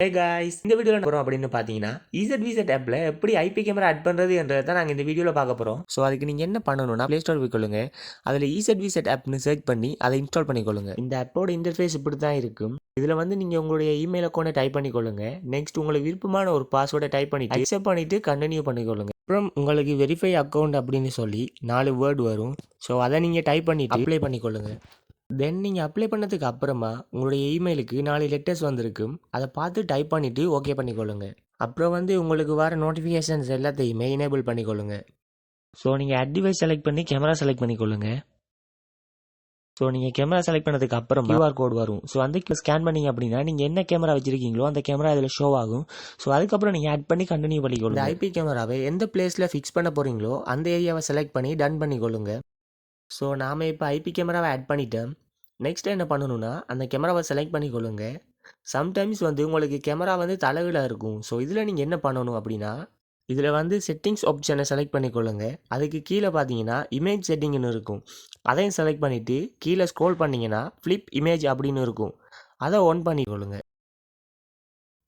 Hey guys, இந்த வீடியோவில் போகிறோம் அப்படின்னு பார்த்தீங்கன்னா EZVZ ஆப்பில் எப்படி ஐபி கேமரா ஆட் பண்ணுறது என்றதை தான் நாங்கள் இந்த வீடியோவில் பார்க்க போகிறோம். ஸோ அதுக்கு நீங்கள் என்ன பண்ணணும்னா ப்ளே ஸ்டோர் போய்க்கொள்ளுங்க. அதில் EZVZ ஆப்னு சர்ச் பண்ணி அதை இன்ஸ்டால் பண்ணிக்கொள்ளுங்க. இந்த ஆப்போட இன்டர்ஃபேஸ் இப்படி தான் இருக்கும். இதில் வந்து நீங்கள் உங்களுடைய இமெயில் அக்கௌண்ட்டை டைப் பண்ணிக்கொள்ளுங்க. நெக்ஸ்ட் உங்களுக்கு விருப்பமான ஒரு பாஸ்வேர்டை டைப் பண்ணிட்டு அக்செப்ட் பண்ணிவிட்டு கண்டினியூ பண்ணிக்கொள்ளுங்க. அப்புறம் உங்களுக்கு வெரிஃபை அக்கௌண்ட் அப்படின்னு சொல்லி 4 வேர்டு வரும். ஸோ அதை நீங்கள் டைப் பண்ணிவிட்டு அப்ளை பண்ணிக்கொள்ளுங்க. தென் நீங்கள் அப்ளை பண்ணதுக்கு அப்புறமா உங்களுடைய இமெயிலுக்கு 4 லெட்டர்ஸ் வந்திருக்கும். அதை பார்த்து டைப் பண்ணிவிட்டு ஓகே பண்ணிக்கொள்ளுங்க. அப்புறம் வந்து உங்களுக்கு வர நோட்டிஃபிகேஷன்ஸ் எல்லாத்தையுமே எனேபிள் பண்ணிக்கொள்ளுங்க. ஸோ நீங்கள் டிவைஸ் செலக்ட் பண்ணி கேமரா செலக்ட் பண்ணிக்கொள்ளுங்க. ஸோ நீங்கள் கேமரா செலக்ட் பண்ணதுக்கு அப்புறமா QR கோட் வரும். ஸோ அந்த ஸ்கேன் பண்ணிங்க அப்படின்னா நீங்கள் என்ன கேமரா வச்சிருக்கீங்களோ அந்த கேமரா இதில் ஷோ ஆகும். ஸோ அதுக்கப்புறம் நீங்கள் ஆட் பண்ணி கண்டினியூ பண்ணிக்கொள்ளுங்க. இந்த ஐபி கேமராவை எந்த பிளேஸில் ஃபிக்ஸ் பண்ண போகிறீங்களோ அந்த ஏரியாவை செலக்ட் பண்ணி டன் பண்ணிக்கொள்ளுங்க. ஸோ நாம் இப்போ ஐபி கேமராவை ஆட் பண்ணிட்டேன். நெக்ஸ்ட் என்ன பண்ணணும்னா அந்த கேமராவை செலக்ட் பண்ணிக்கொள்ளுங்க. சம்டைம்ஸ் வந்து உங்களுக்கு கேமரா வந்து தலைகீழாக இருக்கும். ஸோ இதில் நீங்கள் என்ன பண்ணணும் அப்படின்னா இதில் வந்து செட்டிங்ஸ் ஆப்ஷனை செலக்ட் பண்ணிக்கொள்ளுங்க. அதுக்கு கீழே பார்த்தீங்கன்னா இமேஜ் செட்டிங்னு இருக்கும். அதையும் செலக்ட் பண்ணிவிட்டு கீழே ஸ்க்ரோல் பண்ணிங்கன்னா ஃப்ளிப் இமேஜ் அப்படின்னு இருக்கும். அதை ஆன் பண்ணிக்கொள்ளுங்க.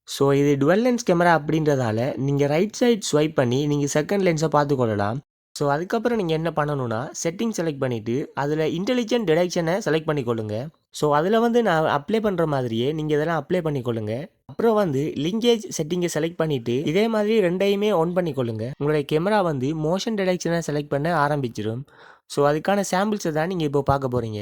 ஸோ இது டுவெல் லென்ஸ் கேமரா அப்படின்றதால நீங்கள் ரைட் சைட் ஸ்வைப் பண்ணி நீங்கள் செகண்ட் லென்ஸை பார்த்துக்கொள்ளலாம். ஸோ அதுக்கப்புறம் நீங்கள் என்ன பண்ணணும்னா செட்டிங் செலக்ட் பண்ணிவிட்டு அதில் இன்டெலிஜென்ட் டிடெக்ஷனை செலக்ட் பண்ணிக்கொள்ளுங்க. ஸோ அதில் வந்து நான் அப்ளை பண்ணுற மாதிரியே நீங்கள் இதெல்லாம் அப்ளை பண்ணிக்கொள்ளுங்க. அப்புறம் வந்து லிங்கேஜ் செட்டிங்கை செலக்ட் பண்ணிவிட்டு இதே மாதிரி ரெண்டையுமே ஆன் பண்ணிக்கொள்ளுங்க. உங்களுடைய கேமரா வந்து மோஷன் டிடெக்ஷனை செலக்ட் பண்ண ஆரம்பிச்சிடும். ஸோ அதுக்கான சாம்பிள்ஸை தான் நீங்கள் இப்போ பார்க்க போகிறீங்க.